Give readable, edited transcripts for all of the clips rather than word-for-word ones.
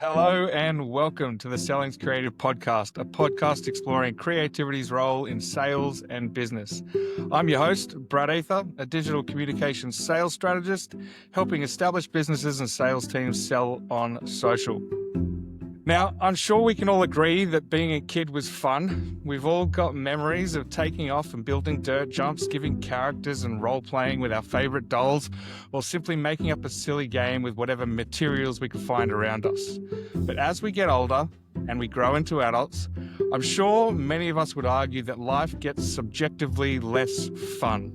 Hello and welcome to the Selling's Creative Podcast, a podcast exploring creativity's role in sales and business. I'm your host, Brad Ether, a digital communications sales strategist, helping established businesses and sales teams sell on social. Now, I'm sure we can all agree that being a kid was fun. We've all got memories of taking off and building dirt jumps, giving characters and role-playing with our favourite dolls, or simply making up a silly game with whatever materials we could find around us. But as we get older and we grow into adults, I'm sure many of us would argue that life gets subjectively less fun.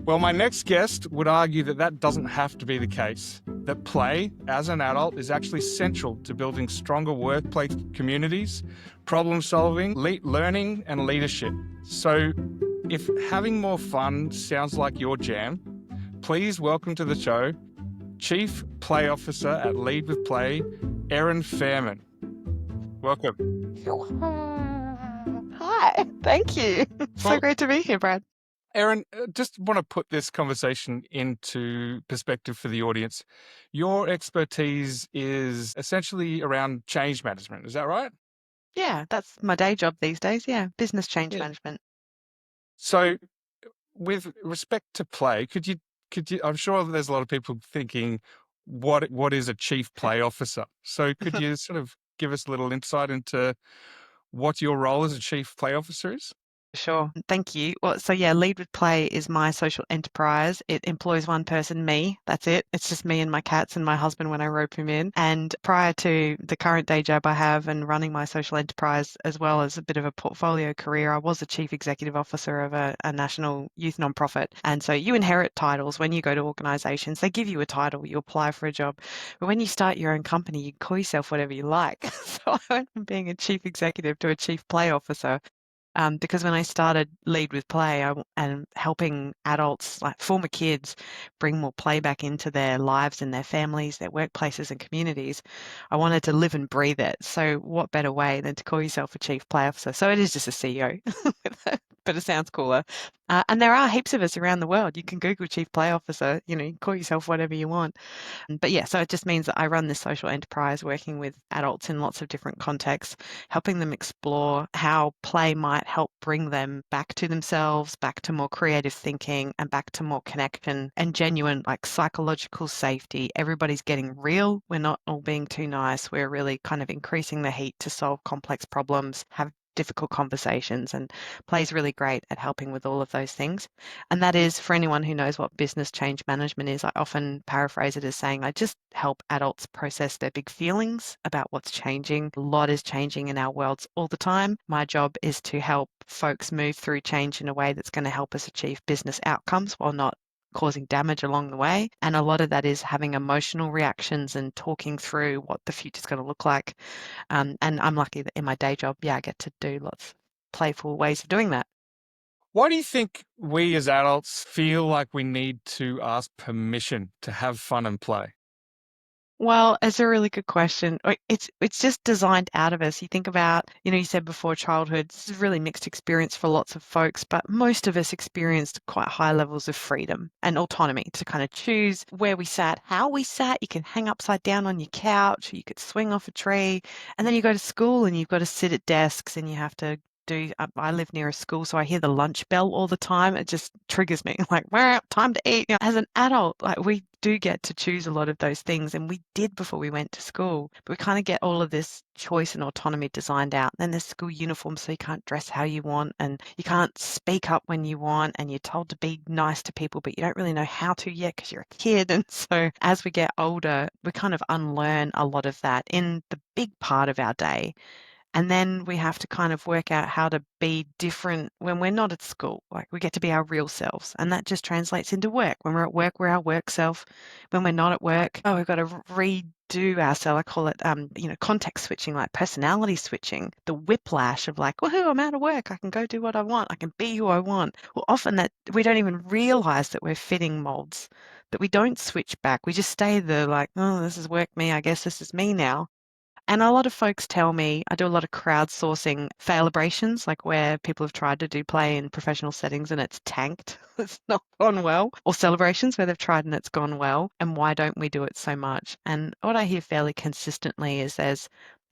Well, my next guest would argue that that doesn't have to be the case, that play as an adult is actually central to building stronger workplace communities, problem solving, learning, and leadership. So if having more fun sounds like your jam, please welcome to the show Chief Play Officer at Lead with Play, Erin Faehrmann. Welcome. Hi, thank you. So great to be here, Brad. Erin, just want to put this conversation into perspective for the audience. Your expertise is essentially around change management. Is that right? Yeah, that's my day job these days. Yeah, business change Yeah. management. So, with respect to play, could you? I'm sure there's a lot of people thinking, what is a chief play officer? So, could you sort of give us a little insight into what your role as a chief play officer is? Sure. Thank you. Well, so yeah, Lead with Play is my social enterprise. It employs one person, me. That's it. It's just me and my cats and my husband when I rope him in. And prior to the current day job I have and running my social enterprise, as well as a bit of a portfolio career, I was the chief executive officer of a national youth nonprofit. And so you inherit titles when you go to organizations. They give you a title, you apply for a job. But when you start your own company, you call yourself whatever you like. So I went from being a chief executive to a chief play officer. Because when I started Lead with Play and helping adults, like former kids, bring more play back into their lives and their families, their workplaces and communities, I wanted to live and breathe it. So what better way than to call yourself a chief play officer? So it is just a CEO, but it sounds cooler. And there are heaps of us around the world. You can Google chief play officer, you can call yourself whatever you want. But yeah, so it just means that I run this social enterprise working with adults in lots of different contexts, helping them explore how play might help bring them back to themselves, back to more creative thinking, and back to more connection and genuine, like psychological safety. Everybody's getting real. We're not all being too nice. We're really kind of increasing the heat to solve complex problems, have difficult conversations, and play's really great at helping with all of those things. And that is, for anyone who knows what business change management is, I often paraphrase it as saying, I just help adults process their big feelings about what's changing. A lot is changing in our worlds all the time. My job is to help folks move through change in a way that's going to help us achieve business outcomes while not causing damage along the way. And a lot of that is having emotional reactions and talking through what the future's going to look like. And I'm lucky that in my day job, I get to do lots of playful ways of doing that. Why do you think we as adults feel like we need to ask permission to have fun and play? Well, it's a really good question. It's just designed out of us. You think about, you said before childhood, this is a really mixed experience for lots of folks, but most of us experienced quite high levels of freedom and autonomy to kind of choose where we sat, how we sat. You can hang upside down on your couch, or you could swing off a tree, and then you go to school and you've got to sit at desks and you have to I live near a school, so I hear the lunch bell all the time. It just triggers me like, well, time to eat. As an adult, like we do get to choose a lot of those things, and we did before we went to school, but we kind of get all of this choice and autonomy designed out. Then there's school uniforms, so you can't dress how you want and you can't speak up when you want, and you're told to be nice to people, but you don't really know how to yet because you're a kid. And so as we get older, we kind of unlearn a lot of that in the big part of our day. And then we have to kind of work out how to be different when we're not at school. Like we get to be our real selves. And that just translates into work. When we're at work, we're our work self. When we're not at work, we've got to redo ourselves. I call it, context switching, like personality switching, the whiplash of like, woohoo, I'm out of work. I can go do what I want. I can be who I want. Well, often that we don't even realize that we're fitting molds, that we don't switch back. We just stay there like, oh, this is work me. I guess this is me now. And a lot of folks tell me, I do a lot of crowdsourcing failabrations, like where people have tried to do play in professional settings and it's tanked, it's not gone well, or celebrations where they've tried and it's gone well. And why don't we do it so much? And what I hear fairly consistently is there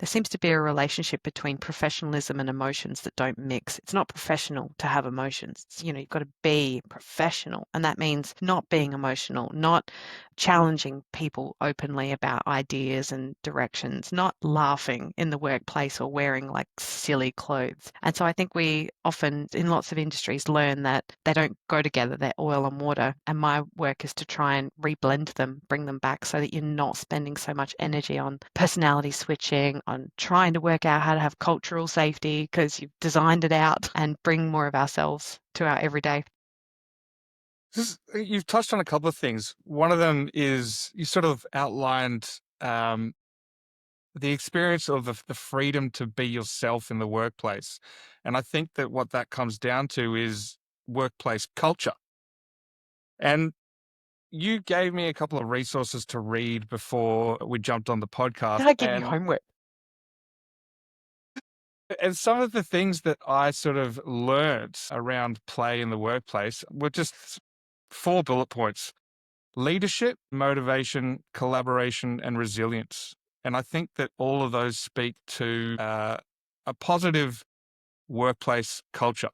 seems to be a relationship between professionalism and emotions that don't mix. It's not professional to have emotions. You've got to be professional. And that means not being emotional, not challenging people openly about ideas and directions, not laughing in the workplace or wearing like silly clothes. And so I think we often, in lots of industries, learn that they don't go together, they're oil and water. And my work is to try and reblend them, bring them back so that you're not spending so much energy on personality switching, on trying to work out how to have cultural safety because you've designed it out, and bring more of ourselves to our everyday. You've touched on a couple of things. One of them is you sort of outlined the experience of the freedom to be yourself in the workplace. And I think that what that comes down to is workplace culture. And you gave me a couple of resources to read before we jumped on the Did podcast. I give you And homework? some of the things that I sort of learned around play in the workplace were just 4 bullet points: leadership, motivation, collaboration, and resilience. And I think that all of those speak to a positive workplace culture.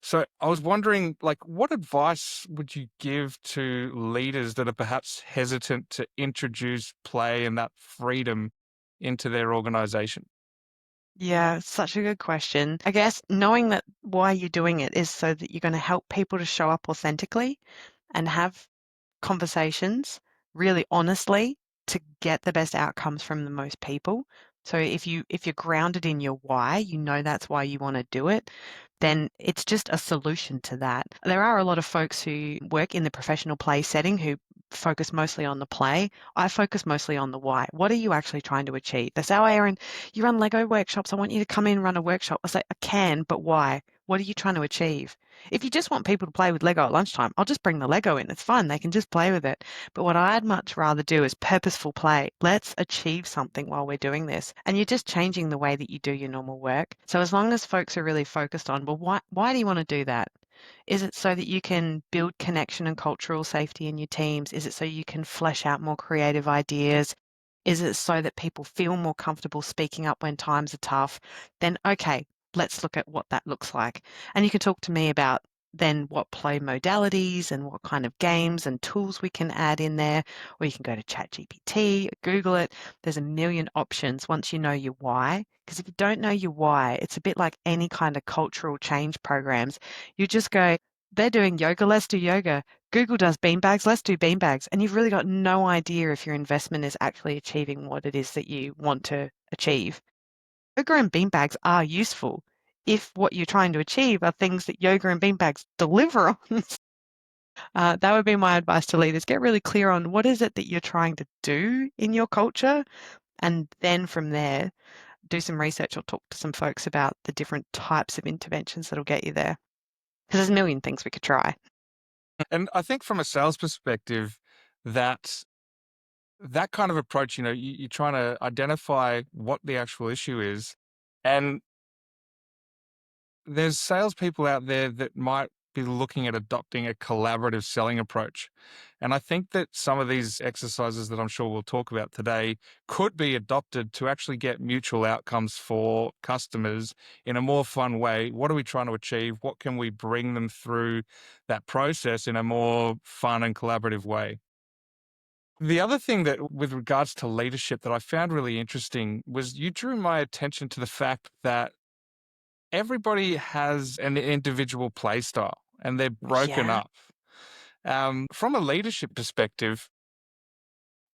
So I was wondering, like, what advice would you give to leaders that are perhaps hesitant to introduce play and that freedom into their organization? Yeah, such a good question. I guess knowing that why you're doing it is so that you're going to help people to show up authentically and have conversations really honestly to get the best outcomes from the most people. So if you're grounded in your why, you know that's why you want to do it, then it's just a solution to that. There are a lot of folks who work in the professional play setting who focus mostly on the play. I focus mostly on the why. What are you actually trying to achieve? They say, "Oh, Erin, you run Lego workshops. I want you to come in and run a workshop." I say, "I can, but why? What are you trying to achieve?" If you just want people to play with Lego at lunchtime, I'll just bring the Lego in. It's fun. They can just play with it. But what I'd much rather do is purposeful play. Let's achieve something while we're doing this. And you're just changing the way that you do your normal work. So as long as folks are really focused on, well, why do you want to do that? Is it so that you can build connection and cultural safety in your teams? Is it so you can flesh out more creative ideas? Is it so that people feel more comfortable speaking up when times are tough? Then, okay, let's look at what that looks like. And you can talk to me about then what play modalities and what kind of games and tools we can add in there. Or you can go to ChatGPT, Google it. There's a million options once you know your why. Because if you don't know your why, it's a bit like any kind of cultural change programs. You just go, they're doing yoga, let's do yoga. Google does beanbags, let's do beanbags. And you've really got no idea if your investment is actually achieving what it is that you want to achieve. Yoga and beanbags are useful if what you're trying to achieve are things that yoga and beanbags deliver on. That would be my advice to leaders. Get really clear on what is it that you're trying to do in your culture. And then from there, do some research or talk to some folks about the different types of interventions that'll get you there. Because there's a million things we could try. And I think from a sales perspective, that that kind of approach, you're trying to identify what the actual issue is. And there's salespeople out there that might be looking at adopting a collaborative selling approach. And I think that some of these exercises that I'm sure we'll talk about today could be adopted to actually get mutual outcomes for customers in a more fun way. What are we trying to achieve? What can we bring them through that process in a more fun and collaborative way? The other thing that, with regards to leadership, that I found really interesting was you drew my attention to the fact that everybody has an individual play style and they're broken Yeah. up. From a leadership perspective,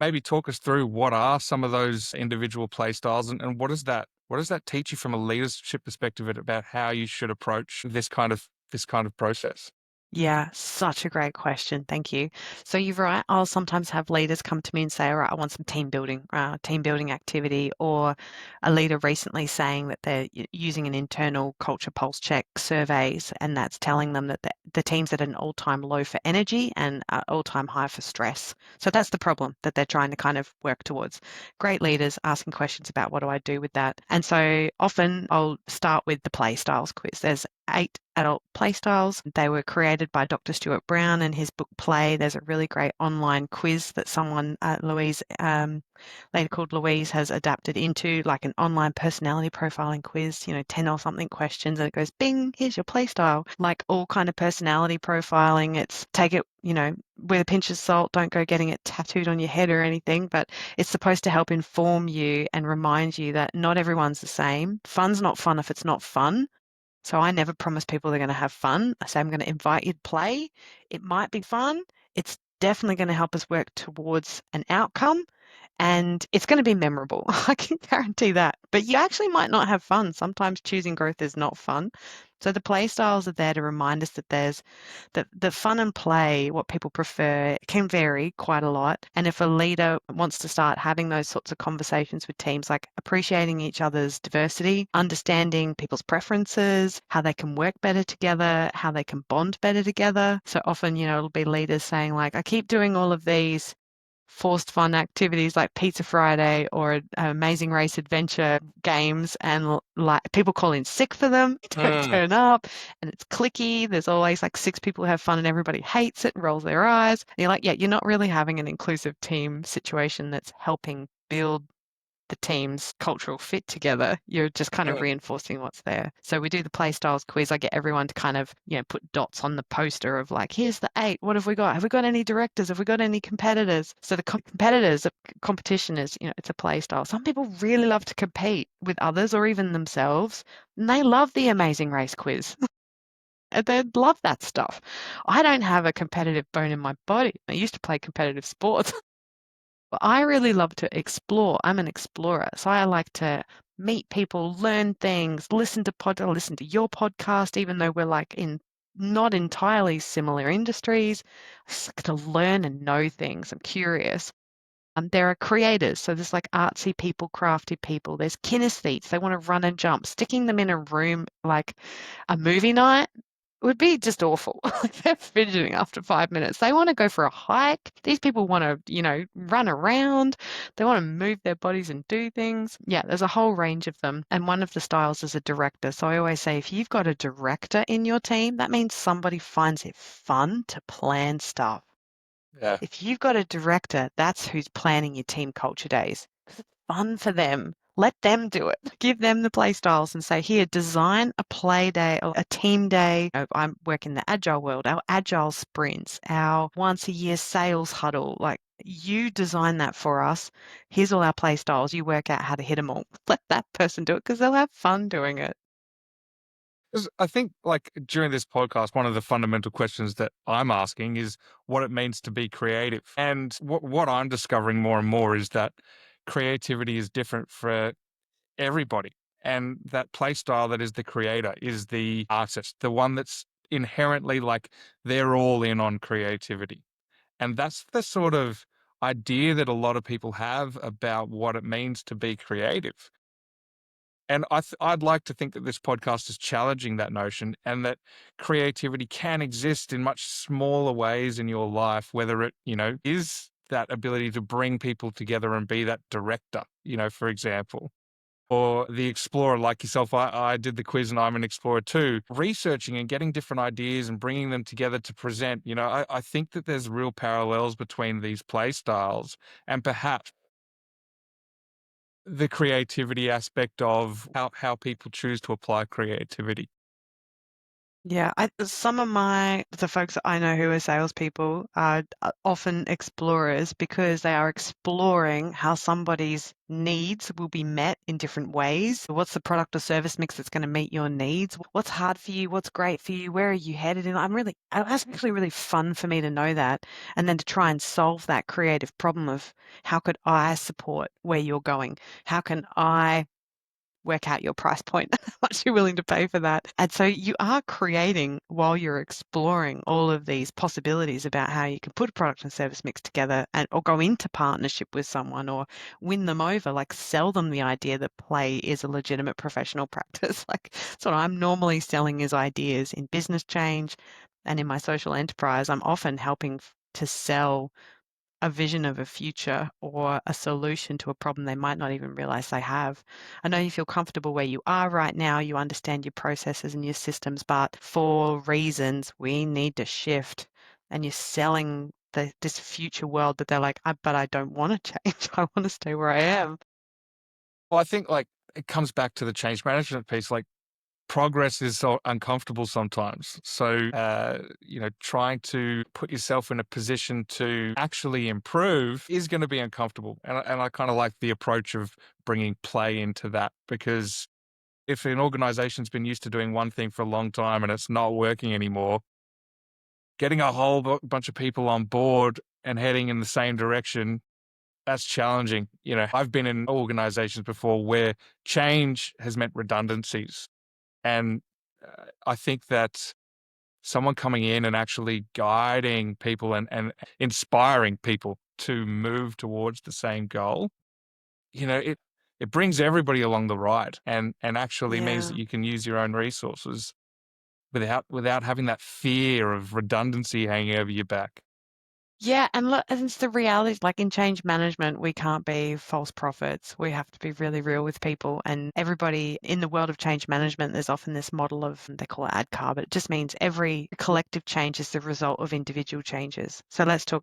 maybe talk us through what are some of those individual play styles, and what does that teach you from a leadership perspective about how you should approach this kind of process? Yeah, such a great question. Thank you. So you're right. I'll sometimes have leaders come to me and say, all right, I want some team building activity, or a leader recently saying that they're using an internal culture pulse check surveys, and that's telling them that the team's at an all-time low for energy and all-time high for stress. So that's the problem that they're trying to kind of work towards. Great leaders asking questions about what do I do with that. And so often I'll start with the play styles quiz. There's 8 adult play styles. They were created by Dr. Stuart Brown in his book Play. There's a really great online quiz that someone, Louise, lady called Louise, has adapted into, like an online personality profiling quiz, 10 or something questions, and it goes, bing, here's your play style. Like all kind of personality profiling. It's take it, with a pinch of salt, don't go getting it tattooed on your head or anything, but it's supposed to help inform you and remind you that not everyone's the same. Fun's not fun if it's not fun. So I never promise people they're going to have fun. I say I'm going to invite you to play. It might be fun. It's definitely going to help us work towards an outcome, and it's going to be memorable. I can guarantee that. But you actually might not have fun. Sometimes choosing growth is not fun. So the play styles are there to remind us that there's the fun and play, what people prefer, can vary quite a lot. And if a leader wants to start having those sorts of conversations with teams, like appreciating each other's diversity, understanding people's preferences, how they can work better together, how they can bond better together. So often, it'll be leaders saying like, I keep doing all of these forced fun activities like Pizza Friday or Amazing Race Adventure games, and like people call in sick for them, don't turn up, and it's clicky. There's always like 6 people who have fun and everybody hates it and rolls their eyes. And you're like, yeah, you're not really having an inclusive team situation that's helping build the team's cultural fit together. You're just kind of reinforcing what's there. So we do the play styles quiz. I get everyone to kind of, put dots on the poster of like, here's the 8. What have we got? Have we got any directors? Have we got any competitors? So the competitors, the competition is, it's a play style. Some people really love to compete with others or even themselves, and they love the Amazing Race quiz. They love that stuff. I don't have a competitive bone in my body. I used to play competitive sports. But I really love to explore. I'm an explorer. So I like to meet people, learn things, listen to your podcast, even though we're like in not entirely similar industries. I just like to learn and know things. I'm curious. There are creators. So there's like artsy people, crafty people. There's kinesthetes. They want to run and jump. Sticking them in a room like a movie night would be just awful. Like they're fidgeting after 5 minutes. They want to go for a hike. These people want to, run around. They want to move their bodies and do things. Yeah, there's a whole range of them. And one of the styles is a director. So I always say if you've got a director in your team, that means somebody finds it fun to plan stuff. Yeah. If you've got a director, that's who's planning your team culture days. It's fun for them. Let them do it. Give them the play styles and say, here, design a play day or a team day. I work in the agile world, our agile sprints, our once a year sales huddle. Like you design that for us. Here's all our play styles. You work out how to hit them all. Let that person do it because they'll have fun doing it. 'Cause I think, like, during this podcast, one of the fundamental questions that I'm asking is what it means to be creative. And what I'm discovering more and more is that creativity is different for everybody. And that play style that is the creator is the artist, the one that's inherently like they're all in on creativity. And that's the sort of idea that a lot of people have about what it means to be creative. And I'd like to think that this podcast is challenging that notion and that creativity can exist in much smaller ways in your life, whether it, is that ability to bring people together and be that director, for example, or the explorer like yourself. I did the quiz and I'm an explorer too. Researching and getting different ideas and bringing them together to present, I think that there's real parallels between these play styles and perhaps the creativity aspect of how people choose to apply creativity. Yeah, some of the folks that I know who are salespeople are often explorers because they are exploring how somebody's needs will be met in different ways. What's the product or service mix that's going to meet your needs? What's hard for you? What's great for you? Where are you headed? And that's actually really fun for me to know that, and then to try and solve that creative problem of how could I support where you're going? How can I work out your price point, how much you're willing to pay for that. And so you are creating while you're exploring all of these possibilities about how you can put a product and service mix together or go into partnership with someone or win them over, like sell them the idea that play is a legitimate professional practice. Like that's what I'm normally selling is ideas in business change and in my social enterprise. I'm often helping to sell a vision of a future or a solution to a problem they might not even realize they have. I know you feel comfortable where you are right now, you understand your processes and your systems, but for reasons we need to shift. And you're selling this future world that they're like, but I don't want to change. I want to stay where I am. Well, I think like it comes back to the change management piece. Like progress is so uncomfortable sometimes. So, trying to put yourself in a position to actually improve is going to be uncomfortable. And I kind of like the approach of bringing play into that, because if an organization's been used to doing one thing for a long time and it's not working anymore, getting a whole bunch of people on board and heading in the same direction, that's challenging. I've been in organizations before where change has meant redundancies. And I think that someone coming in and actually guiding people and inspiring people to move towards the same goal, it brings everybody along the ride and actually means Yeah. that you can use your own resources without having that fear of redundancy hanging over your back. Yeah, and look, and it's the reality, like in change management, we can't be false prophets. We have to be really real with people. And everybody in the world of change management, there's often this model of, they call it ADKAR, but it just means every collective change is the result of individual changes. So let's talk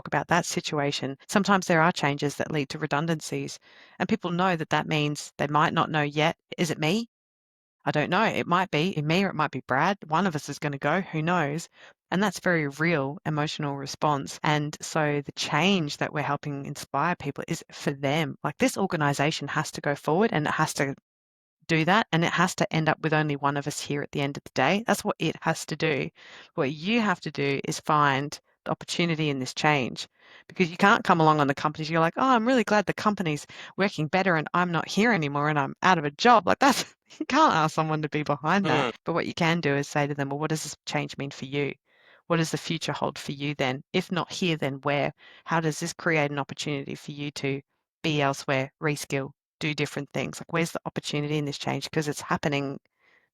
about that situation. Sometimes there are changes that lead to redundancies, and people know that that means they might not know yet, is it me? I don't know. It might be me or it might be Brad. One of us is going to go. Who knows? And that's very real emotional response. And so the change that we're helping inspire people is for them. Like this organization has to go forward and it has to do that. And it has to end up with only one of us here at the end of the day. That's what it has to do. What you have to do is find the opportunity in this change, because you can't come along on the companies. You're like, oh, I'm really glad the company's working better and I'm not here anymore and I'm out of a job. Like that's, you can't ask someone to be behind that. But what you can do is say to them, well, what does this change mean for you? What does the future hold for you then? If not here, then where? How does this create an opportunity for you to be elsewhere, reskill, do different things? Like, where's the opportunity in this change? Because it's happening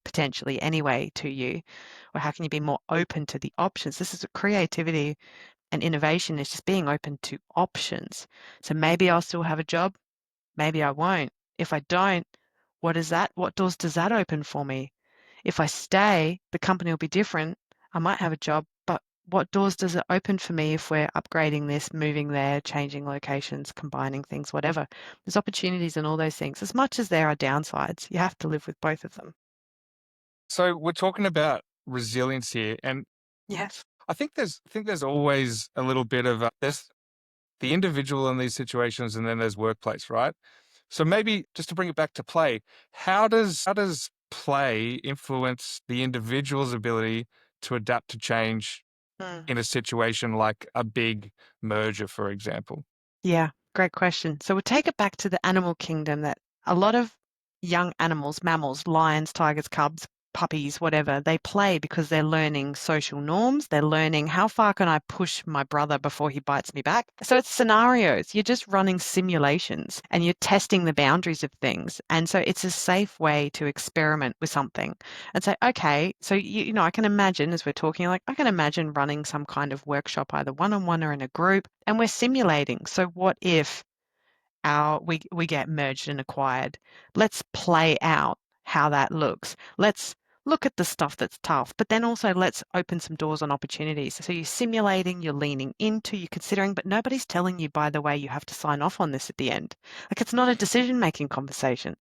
potentially anyway to you. Or how can you be more open to the options? This is creativity and innovation is just being open to options. So maybe I'll still have a job, maybe I won't. If I don't, what is that? What doors does that open for me? If I stay, the company will be different. I might have a job, but what doors does it open for me if we're upgrading this, moving there, changing locations, combining things, whatever? There's opportunities in all those things. As much as there are downsides, you have to live with both of them. So we're talking about resilience here, and Yes. I think there's always a little bit of there's the individual in these situations, and then there's workplace, right? So maybe just to bring it back to play, how does play influence the individual's ability to adapt to change Mm. in a situation like a big merger, for example? Yeah, great question. So we'll take it back to the animal kingdom that a lot of young animals, mammals, lions, tigers, cubs, puppies, whatever, they play because they're learning social norms. They're learning how far can I push my brother before he bites me back. So it's scenarios. You're just running simulations and you're testing the boundaries of things. And so it's a safe way to experiment with something and say, okay, so I can imagine as we're talking, like I can imagine running some kind of workshop, either one-on-one or in a group, and we're simulating. So what if we get merged and acquired? Let's play out how that looks. Let's look at the stuff that's tough, but then also let's open some doors on opportunities. So you're simulating, you're leaning into, you're considering, but nobody's telling you, by the way, you have to sign off on this at the end. Like it's not a decision-making conversation.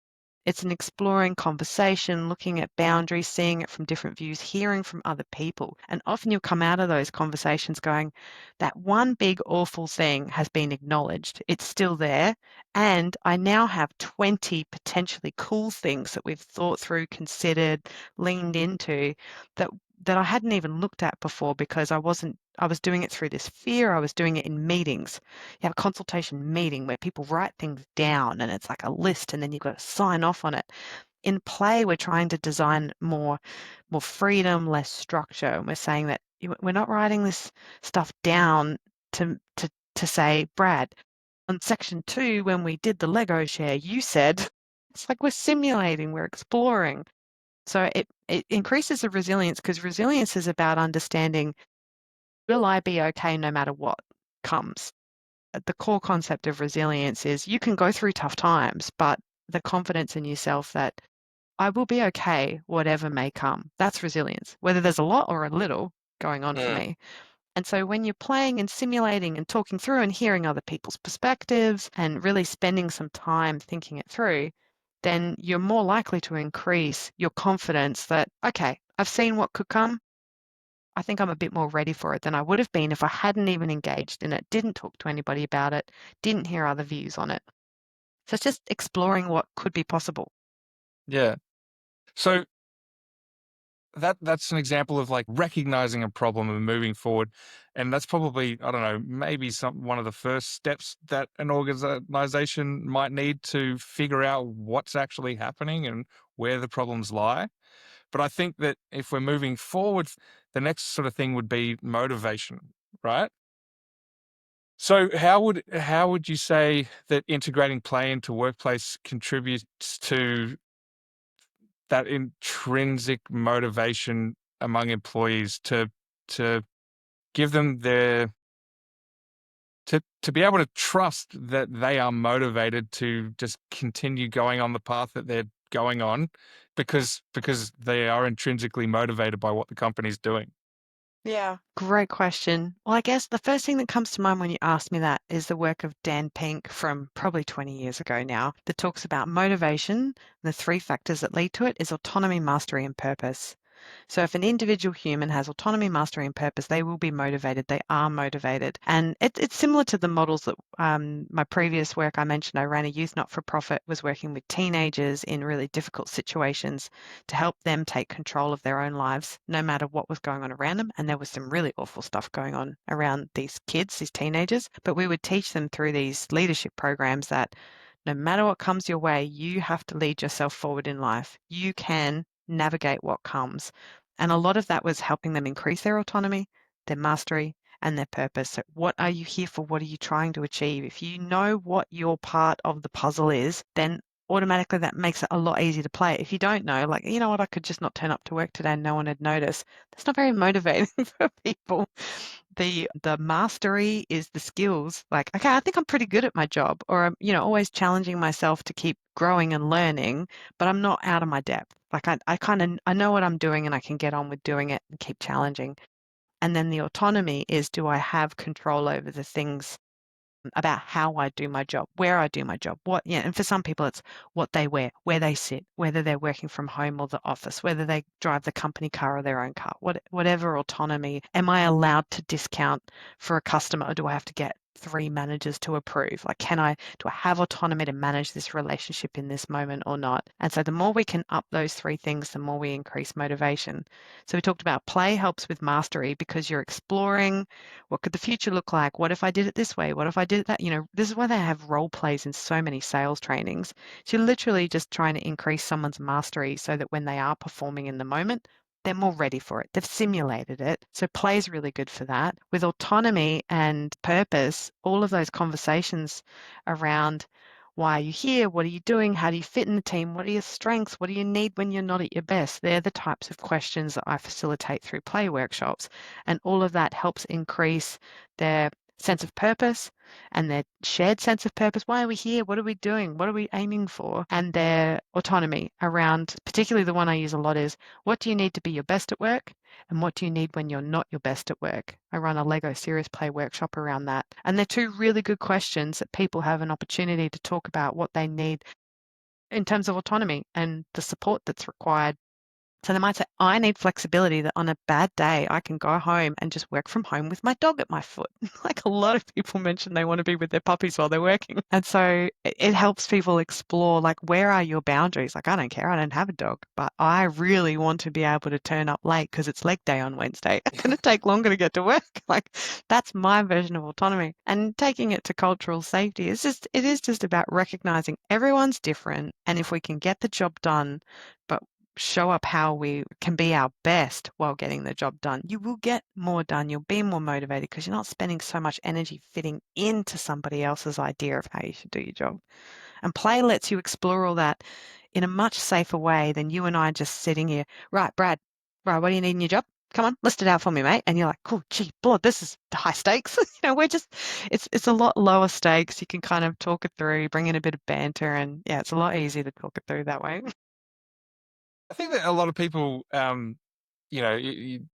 It's an exploring conversation, looking at boundaries, seeing it from different views, hearing from other people. And often you'll come out of those conversations going, that one big awful thing has been acknowledged. It's still there. And I now have 20 potentially cool things that we've thought through, considered, leaned into that that I hadn't even looked at before because I was doing it through this fear. I was doing it in meetings. You have a consultation meeting where people write things down and it's like a list and then you've got to sign off on it. In play, we're trying to design more freedom, less structure. And we're saying that we're not writing this stuff down to say, Brad, on section 2, when we did the Lego share, you said, it's like we're simulating, we're exploring. So it increases the resilience because resilience is about understanding, will I be okay no matter what comes? The core concept of resilience is you can go through tough times, but the confidence in yourself that I will be okay, whatever may come. That's resilience, whether there's a lot or a little going on for Mm. me. And so when you're playing and simulating and talking through and hearing other people's perspectives and really spending some time thinking it through, then you're more likely to increase your confidence that, okay, I've seen what could come. I think I'm a bit more ready for it than I would have been if I hadn't even engaged in it, didn't talk to anybody about it, didn't hear other views on it. So it's just exploring what could be possible. Yeah. So that's an example of like recognizing a problem and moving forward. And that's probably, I don't know, maybe one of the first steps that an organization might need to figure out what's actually happening and where the problems lie. But I think that if we're moving forward, the next sort of thing would be motivation, right? So how would you say that integrating play into workplace contributes to that intrinsic motivation among employees to give them to be able to trust that they are motivated to just continue going on the path that they're going on because they are intrinsically motivated by what the company's doing. Yeah. Great question. Well, I guess the first thing that comes to mind when you ask me that is the work of Dan Pink from probably 20 years ago now that talks about motivation. The three factors that lead to it is autonomy, mastery, and purpose. So if an individual human has autonomy, mastery, and purpose, they will be motivated. They are motivated. And it's similar to the models that my previous work I mentioned. I ran a youth not-for-profit, was working with teenagers in really difficult situations to help them take control of their own lives, no matter what was going on around them. And there was some really awful stuff going on around these kids, these teenagers. But we would teach them through these leadership programs that no matter what comes your way, you have to lead yourself forward in life. You can navigate what comes. And a lot of that was helping them increase their autonomy, their mastery, and their purpose. So what are you here for? What are you trying to achieve? If you know what your part of the puzzle is, then automatically that makes it a lot easier to play. If you don't know, like, you know what, I could just not turn up to work today and no one had noticed. That's not very motivating for people. The mastery is the skills. Like, okay, I think I'm pretty good at my job, or I'm, always challenging myself to keep growing and learning, but I'm not out of my depth. Like I kind of I know what I'm doing and I can get on with doing it and keep challenging. And then the autonomy is, do I have control over the things about how I do my job, where I do my job, and for some people it's what they wear, where they sit, whether they're working from home or the office, whether they drive the company car or their own car, whatever autonomy. Am I allowed to discount for a customer, or do I have to get 3 managers to approve? Like, do I have autonomy to manage this relationship in this moment or not? And so the more we can up those 3 things, the more we increase motivation. So we talked about play helps with mastery because you're exploring what could the future look like? What if I did it this way? What if I did it that? This is why they have role plays in so many sales trainings. So you're literally just trying to increase someone's mastery so that when they are performing in the moment, they're more ready for it. They've simulated it. So play is really good for that. With autonomy and purpose, all of those conversations around why are you here? What are you doing? How do you fit in the team? What are your strengths? What do you need when you're not at your best? They're the types of questions that I facilitate through play workshops. And all of that helps increase their sense of purpose and their shared sense of purpose. Why are we here? What are we doing? What are we aiming for? And their autonomy around, particularly the one I use a lot is, what do you need to be your best at work? And what do you need when you're not your best at work? I run a Lego serious play workshop around that. And they're 2 really good questions that people have an opportunity to talk about what they need in terms of autonomy and the support that's required So they might say, I need flexibility that on a bad day, I can go home and just work from home with my dog at my foot. Like a lot of people mention they want to be with their puppies while they're working. And so it helps people explore, like, where are your boundaries? Like, I don't care. I don't have a dog, but I really want to be able to turn up late because it's leg day on Wednesday. It's going to take longer to get to work. Like, that's my version of autonomy. And taking it to cultural safety it is just about recognizing everyone's different. And if we can get the job done, but show up how we can be our best while getting the job done, you will get more done. You'll be more motivated because you're not spending so much energy fitting into somebody else's idea of how you should do your job. And play lets you explore all that in a much safer way than you and I just sitting here. Right, Brad, right, what do you need in your job? Come on, list it out for me, mate. And you're like, cool, gee, blood, this is high stakes. We're just, it's a lot lower stakes. You can kind of talk it through, bring in a bit of banter, and yeah, it's a lot easier to talk it through that way. I think that a lot of people, you know, you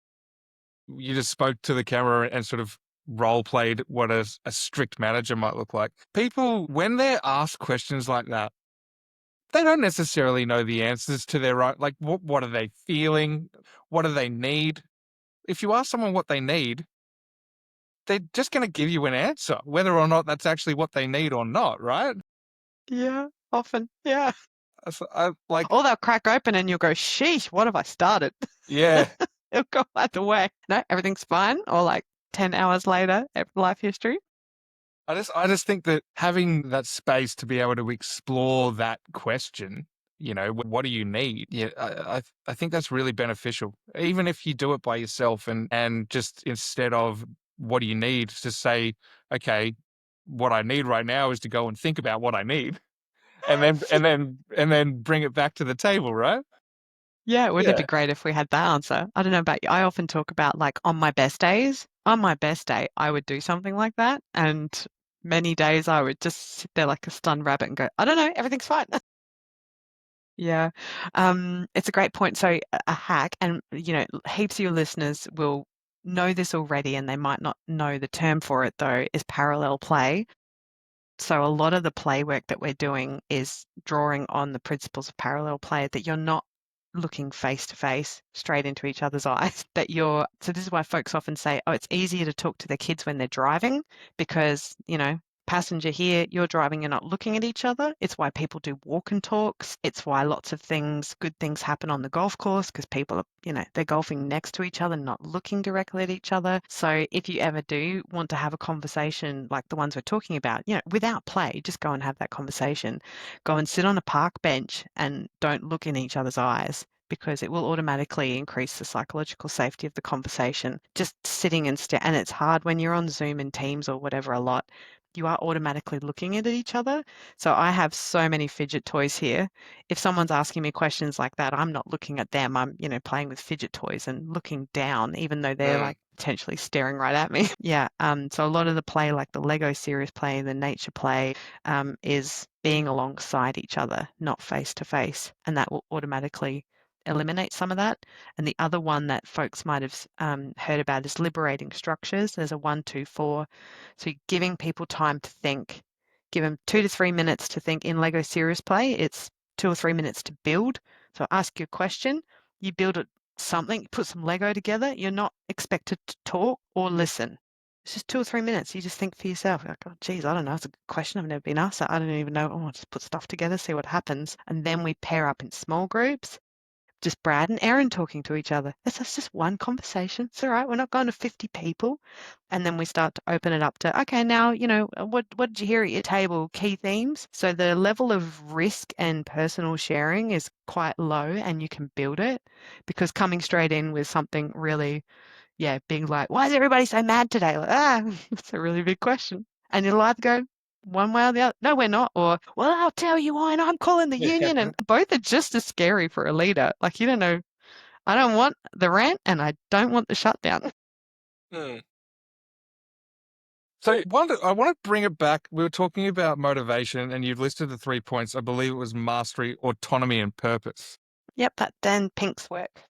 just spoke to the camera and sort of role played what a strict manager might look like. People, when they're asked questions like that, they don't necessarily know the answers to their right. Like, what are they feeling? What do they need? If you ask someone what they need, they're just going to give you an answer, whether or not that's actually what they need or not, right? Yeah, often. Yeah. Like, Or they'll crack open and you'll go, sheesh, what have I started? yeah. It'll go either way. No, everything's fine. Or like 10 hours later, life history. I just think that having that space to be able to explore that question, what do you need? Yeah, I think that's really beneficial. Even if you do it by yourself and just instead of what do you need, just say, okay, what I need right now is to go and think about what I need, and then bring it back to the table, right? Yeah, wouldn't it be Yeah. great if we had that answer? I don't know about you. I often talk about like on my best days. On my best day, I would do something like that. And many days I would just sit there like a stunned rabbit and go, I don't know, everything's fine. Yeah. It's a great point. So a hack, and heaps of your listeners will know this already, and they might not know the term for it though, is parallel play. So a lot of the play work that we're doing is drawing on the principles of parallel play, that you're not looking face to face straight into each other's eyes, so this is why folks often say, oh, it's easier to talk to their kids when they're driving because, passenger here, you're driving, you're not looking at each other. It's why people do walk and talks. It's why lots of good things happen on the golf course because people are, they're golfing next to each other, not looking directly at each other. So if you ever do want to have a conversation like the ones we're talking about, without play, just go and have that conversation. Go and sit on a park bench and don't look in each other's eyes because it will automatically increase the psychological safety of the conversation. Just sitting and it's hard when you're on Zoom and Teams or whatever a lot. You are automatically looking at each other. So I have so many fidget toys here. If someone's asking me questions like that, I'm not looking at them. I'm, playing with fidget toys and looking down, even though they're like potentially staring right at me. Yeah. So a lot of the play, like the Lego series play, the nature play, is being alongside each other, not face to face. And that will automatically eliminate some of that. And the other one that folks might have heard about is liberating structures. There's a 1, 2, 4. So giving people time to think. Give them 2 to 3 minutes to think. In Lego serious play, it's 2 or 3 minutes to build. So ask you a question, you build something, put some Lego together. You're not expected to talk or listen. It's just 2 or 3 minutes. You just think for yourself, like, oh, geez, I don't know. It's a good question. I've never been asked that. I don't even know. Oh, I'll just put stuff together, see what happens. And then we pair up in small groups, just Brad and Erin talking to each other. That's just one conversation. It's all right. We're not going to 50 people. And then we start to open it up to, okay, now, what did you hear at your table? Key themes. So the level of risk and personal sharing is quite low and you can build it, because coming straight in with something really, big, like, why is everybody so mad today? Like, it's a really big question. And you'll either go one way or the other. No, we're not. Or, well, I'll tell you why, and I'm calling the union. And both are just as scary for a leader. Like, you don't know. I don't want the rant and I don't want the shutdown. Mm. So I want to bring it back. We were talking about motivation and you've listed the 3 points. I believe it was mastery, autonomy, and purpose. Yep, that Dan Pink's work.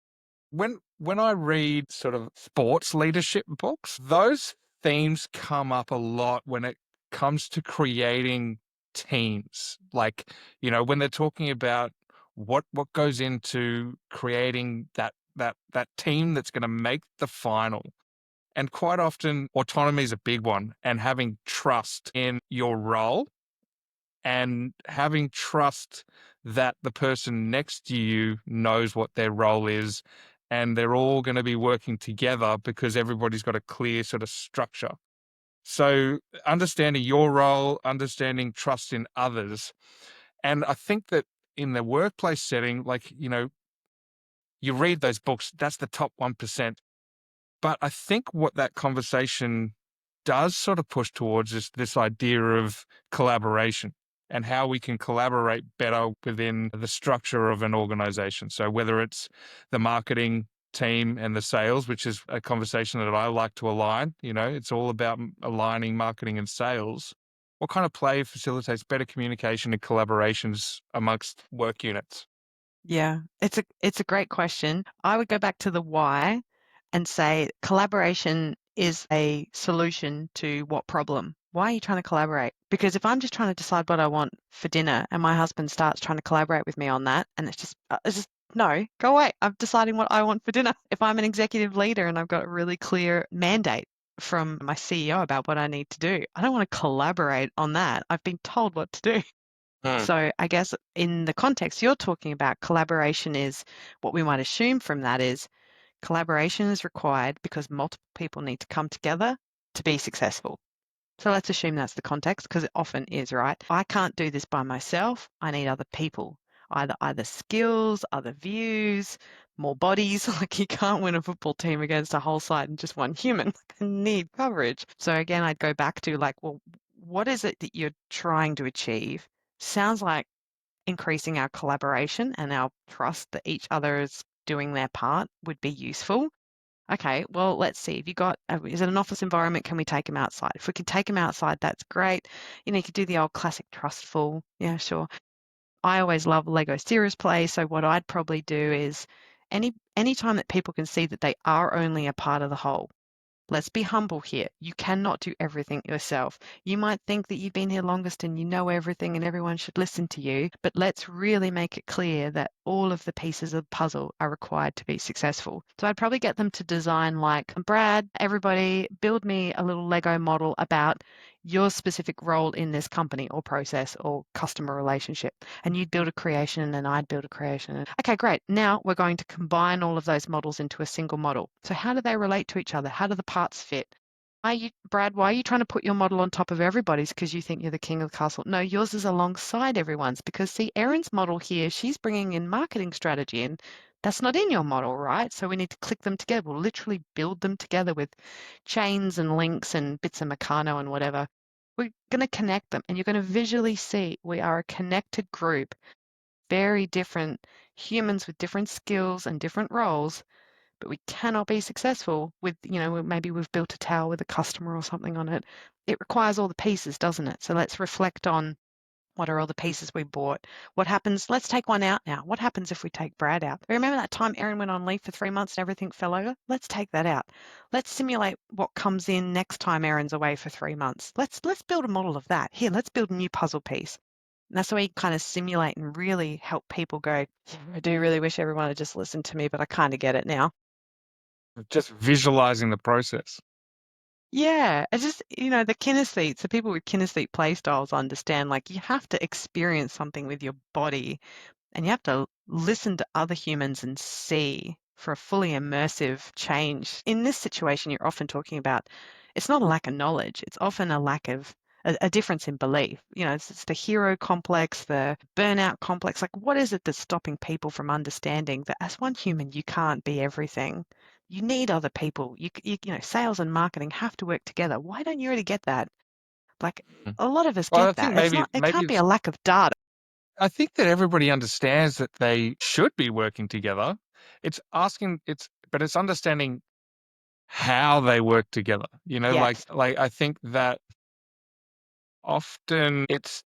When I read sort of sports leadership books, those themes come up a lot when it comes to creating teams. Like, when they're talking about what goes into creating that team that's going to make the final. And quite often, autonomy is a big one, and having trust in your role and having trust that the person next to you knows what their role is, and they're all going to be working together because everybody's got a clear sort of structure. So understanding your role, understanding trust in others. And I think that in the workplace setting, like, you read those books, that's the top 1%. But I think what that conversation does sort of push towards is this idea of collaboration and how we can collaborate better within the structure of an organization. So whether it's the marketing team and the sales, which is a conversation that I like to align, it's all about aligning marketing and sales. What kind of play facilitates better communication and collaborations amongst work units? Yeah, it's a great question. I would go back to the why and say collaboration is a solution to what problem? Why are you trying to collaborate? Because if I'm just trying to decide what I want for dinner and my husband starts trying to collaborate with me on that, and it's just no, go away. I'm deciding what I want for dinner. If I'm an executive leader and I've got a really clear mandate from my CEO about what I need to do, I don't want to collaborate on that. I've been told what to do. Hmm. So I guess in the context you're talking about, collaboration is what we might assume from that is collaboration is required because multiple people need to come together to be successful. So let's assume that's the context because it often is, right? I can't do this by myself. I need other people, either skills, other views, more bodies. Like you can't win a football team against a whole side and just one human. I need coverage. So again, I'd go back to like, well, what is it that you're trying to achieve? Sounds like increasing our collaboration and our trust that each other is doing their part would be useful. Okay, well, let's see. If you got, is it an office environment? Can we take them outside? If we can take them outside, that's great. You could do the old classic trustful. Yeah, sure. I always love Lego serious play. So what I'd probably do is any time that people can see that they are only a part of the whole. Let's be humble here. You cannot do everything yourself. You might think that you've been here longest and you know everything and everyone should listen to you, but let's really make it clear that all of the pieces of the puzzle are required to be successful. So I'd probably get them to design like, Brad, everybody build me a little Lego model about your specific role in this company or process or customer relationship. And you'd build a creation and I'd build a creation. Okay, great. Now we're going to combine all of those models into a single model. So how do they relate to each other? How do the parts fit? Brad, why are you trying to put your model on top of everybody's because you think you're the king of the castle? No, yours is alongside everyone's because see, Erin's model here, she's bringing in marketing strategy and that's not in your model, right? So we need to click them together. We'll literally build them together with chains and links and bits of Meccano and whatever. We're going to connect them and you're going to visually see we are a connected group, very different humans with different skills and different roles, but we cannot be successful with, maybe we've built a tower with a customer or something on it. It requires all the pieces, doesn't it? So let's reflect on what are all the pieces we bought? What happens? Let's take one out now. What happens if we take Brad out? Remember that time Erin went on leave for 3 months and everything fell over? Let's take that out. Let's simulate what comes in next time Erin's away for 3 months. Let's build a model of that. Here, let's build a new puzzle piece. And that's the way you kind of simulate and really help people go, I do really wish everyone had just listened to me, but I kind of get it now. Just visualizing the process. Yeah, it's just, the kinesthetes, the people with kinesthete play styles understand like you have to experience something with your body and you have to listen to other humans and see for a fully immersive change. In this situation, you're often talking about it's not a lack of knowledge, it's often a lack of a difference in belief. It's the hero complex, the burnout complex. Like, what is it that's stopping people from understanding that as one human, you can't be everything? You need other people. Sales and marketing have to work together. Why don't you already get that? Like, Mm. a lot of us Well, I get think that. It's maybe not, it maybe can't be it's a lack of data. I think that everybody understands that they should be working together. But it's understanding how they work together. Yes. Like I think that often it's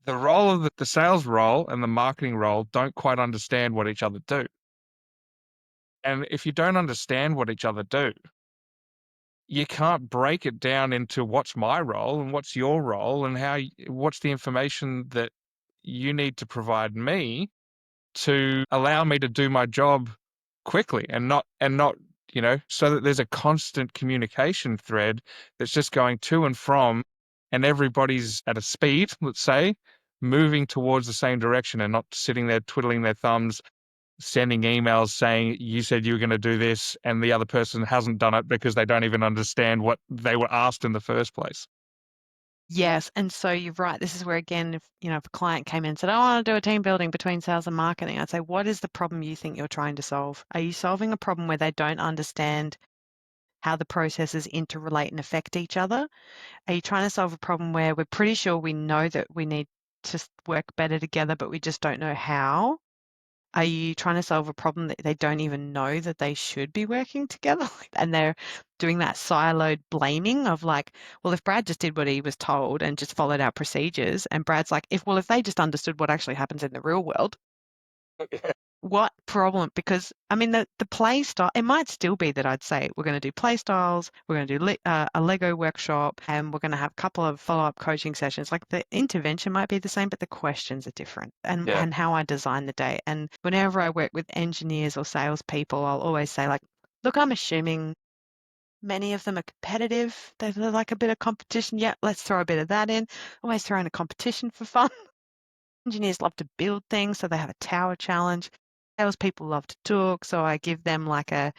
the role of the sales role and the marketing role don't quite understand what each other do. And if you don't understand what each other do, you can't break it down into what's my role and what's your role and what's the information that you need to provide me to allow me to do my job quickly and not, so that there's a constant communication thread that's just going to and from, and everybody's at a speed, let's say, moving towards the same direction and not sitting there twiddling their thumbs, sending emails saying you said you were going to do this and the other person hasn't done it because they don't even understand what they were asked in the first place. Yes, and so you're right. This is where, again, if a client came in and said, I want to do a team building between sales and marketing, I'd say, what is the problem you think you're trying to solve? Are you solving a problem where they don't understand how the processes interrelate and affect each other? Are you trying to solve a problem where we're pretty sure we know that we need to work better together, but we just don't know how? Are you trying to solve a problem that they don't even know that they should be working together? And they're doing that siloed blaming of like, well, if Brad just did what he was told and just followed our procedures, and Brad's like, if they just understood what actually happens in the real world, what problem? Because I mean, the play style, it might still be that I'd say we're going to do play styles, we're going to do a Lego workshop, and we're going to have a couple of follow-up coaching sessions. Like the intervention might be the same, but the questions are different, Yeah. and how I design the day. And whenever I work with engineers or salespeople, I'll always say like, look, I'm assuming many of them are competitive. They're like a bit of competition. Yeah, let's throw a bit of that in. Always throw in a competition for fun. Engineers love to build things, so they have a tower challenge. Salespeople love to talk, so I give them like a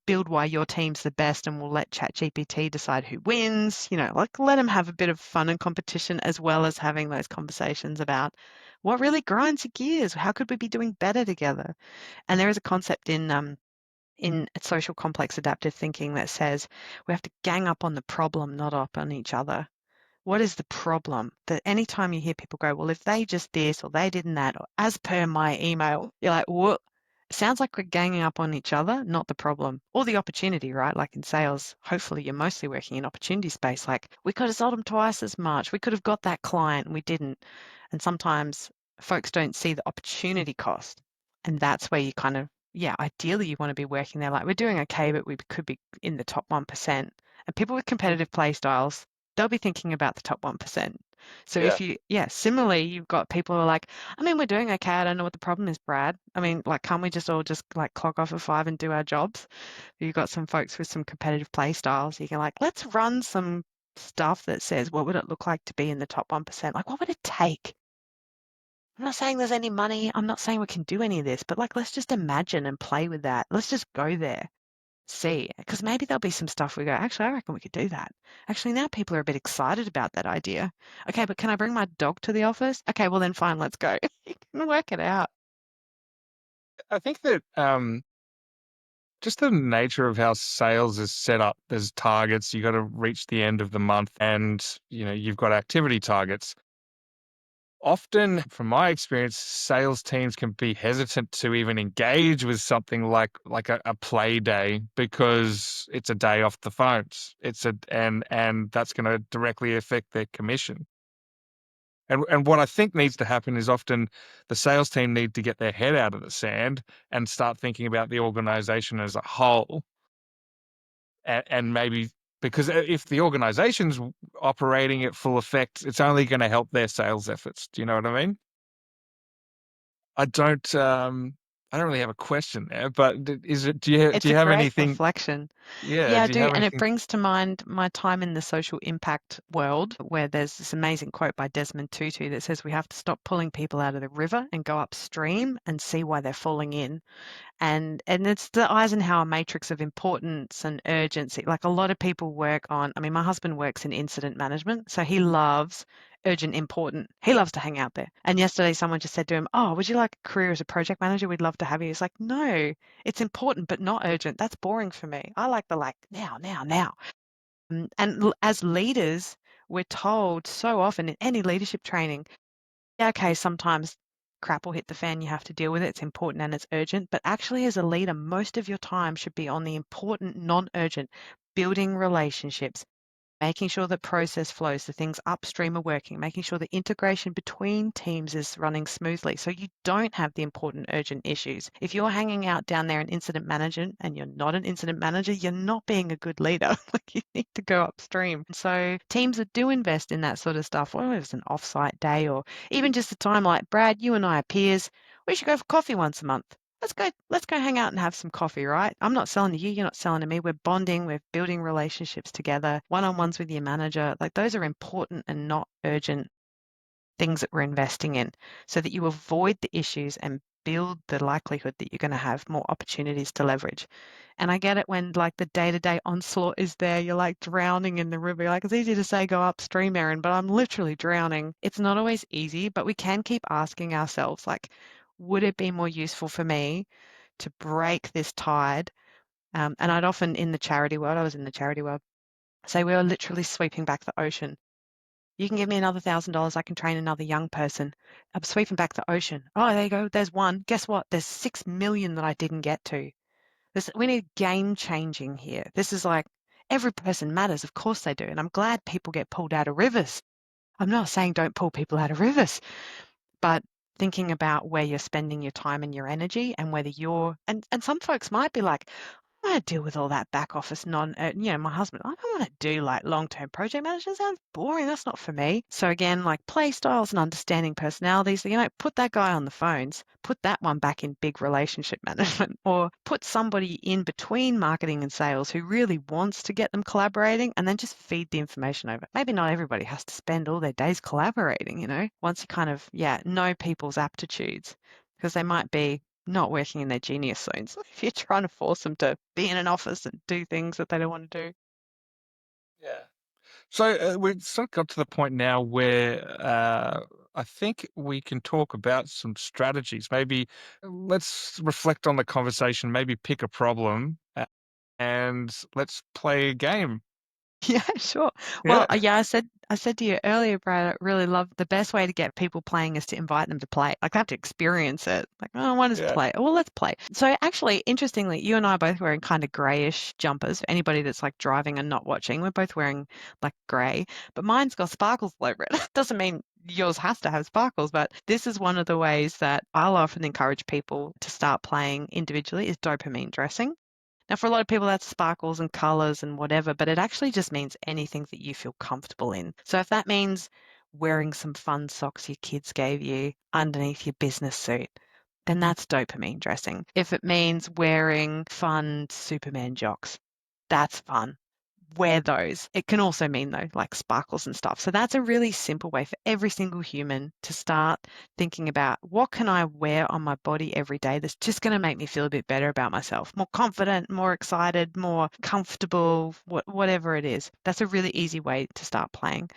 build why your team's the best, and we'll let ChatGPT decide who wins. Like let them have a bit of fun and competition, as well as having those conversations about what really grinds your gears. How could we be doing better together? And there is a concept in social complex adaptive thinking that says we have to gang up on the problem, not up on each other. What is the problem? That anytime you hear people go, well, if they just this or they didn't that, or as per my email, you're like, what? Sounds like we're ganging up on each other, not the problem or the opportunity, right? Like in sales, hopefully you're mostly working in opportunity space. Like we could have sold them twice as much. We could have got that client and we didn't. And sometimes folks don't see the opportunity cost. And that's where you kind of, yeah, ideally you want to be working there. Like we're doing okay, but we could be in the top 1%. And people with competitive play styles, they'll be thinking about the top 1%. So Yeah. similarly, you've got people who are like, I mean, we're doing okay. I don't know what the problem is, Brad. I mean, like, can't we just all just like clock off at 5 and do our jobs? You've got some folks with some competitive play styles. You can like, let's run some stuff that says, what would it look like to be in the top 1%? Like, what would it take? I'm not saying there's any money. I'm not saying we can do any of this, but like, let's just imagine and play with that. Let's just go there. See, because maybe there'll be some stuff we go, actually, I reckon we could do that. Actually, now people are a bit excited about that idea. Okay, but can I bring my dog to the office? Okay, well then fine, let's go. You can work it out. I think that just the nature of how sales is set up, there's targets, you got to reach the end of the month and, you've got activity targets. Often, from my experience, sales teams can be hesitant to even engage with something like a play day because it's a day off the phones. And that's going to directly affect their commission. And what I think needs to happen is often the sales team need to get their head out of the sand and start thinking about the organization as a whole. And maybe because if the organization's operating at full effect, it's only going to help their sales efforts. Do you know what I mean? I don't really have a question there, but do It's you a have great anything? reflection. Yeah, Yeah, I do you do. have And it anything? brings to mind my time in the social impact world, where there's this amazing quote by Desmond Tutu that says we have to stop pulling people out of the river and go upstream and see why they're falling in. And it's the Eisenhower matrix of importance and urgency. Like a lot of people work on, I mean, my husband works in incident management, so he loves urgent, important. He loves to hang out there. And yesterday someone just said to him, oh, would you like a career as a project manager? We'd love to have you. He's like, no, it's important, but not urgent. That's boring for me. I like the like now, now, now. And as leaders, we're told so often in any leadership training, yeah, okay, sometimes crap will hit the fan, you have to deal with it, it's important and it's urgent. But actually, as a leader, most of your time should be on the important, non urgent, building relationships, making sure the process flows, the things upstream are working, making sure the integration between teams is running smoothly so you don't have the important urgent issues. If you're hanging out down there in incident management and you're not an incident manager, you're not being a good leader. Like you need to go upstream. So teams that do invest in that sort of stuff, whether it's an offsite day or even just a time like Brad, you and I are peers, we should go for coffee once a month. Let's go hang out and have some coffee, right? I'm not selling to you, you're not selling to me. We're bonding, we're building relationships together, one-on-ones with your manager. Like those are important and not urgent things that we're investing in so that you avoid the issues and build the likelihood that you're going to have more opportunities to leverage. And I get it when like the day-to-day onslaught is there, you're like drowning in the river. You're like, it's easy to say go upstream, Erin, but I'm literally drowning. It's not always easy, but we can keep asking ourselves, like, would it be more useful for me to break this tide? And I'd often in the charity world, I was in the charity world, say we were literally sweeping back the ocean. You can give me another $1,000, I can train another young person. I'm sweeping back the ocean. Oh, there you go. There's one. Guess what? There's 6 million that I didn't get to. We need game changing here. This is like every person matters. Of course they do. And I'm glad people get pulled out of rivers. I'm not saying don't pull people out of rivers, but thinking about where you're spending your time and your energy and whether and some folks might be like, I don't want to deal with all that back office my husband, I don't want to do like long-term project management. Sounds boring. That's not for me. So again, like play styles and understanding personalities, put that guy on the phones, put that one back in big relationship management, or put somebody in between marketing and sales who really wants to get them collaborating and then just feed the information over. Maybe not everybody has to spend all their days collaborating, once you kind of, know people's aptitudes because they might be not working in their genius zones if you're trying to force them to be in an office and do things that they don't want to do. Yeah. So we've sort of got to the point now where I think we can talk about some strategies. Maybe let's reflect on the conversation, maybe pick a problem and let's play a game. Yeah, sure. Well, Yeah. I said to you earlier, Brad, I really love the best way to get people playing is to invite them to play. Like they have to experience it. Like, oh, what is Yeah. play? Oh, well, let's play. So actually, interestingly, you and I are both wearing kind of grayish jumpers. For anybody that's like driving and not watching, we're both wearing like gray, but mine's got sparkles all over it. Doesn't mean yours has to have sparkles, but this is one of the ways that I'll often encourage people to start playing individually is dopamine dressing. Now, for a lot of people, that's sparkles and colors and whatever, but it actually just means anything that you feel comfortable in. So if that means wearing some fun socks your kids gave you underneath your business suit, then that's dopamine dressing. If it means wearing fun Superman jocks, that's fun. Wear those. It can also mean though, like sparkles and stuff. So that's a really simple way for every single human to start thinking about what can I wear on my body every day that's just going to make me feel a bit better about myself, more confident, more excited, more comfortable, whatever it is. That's a really easy way to start playing.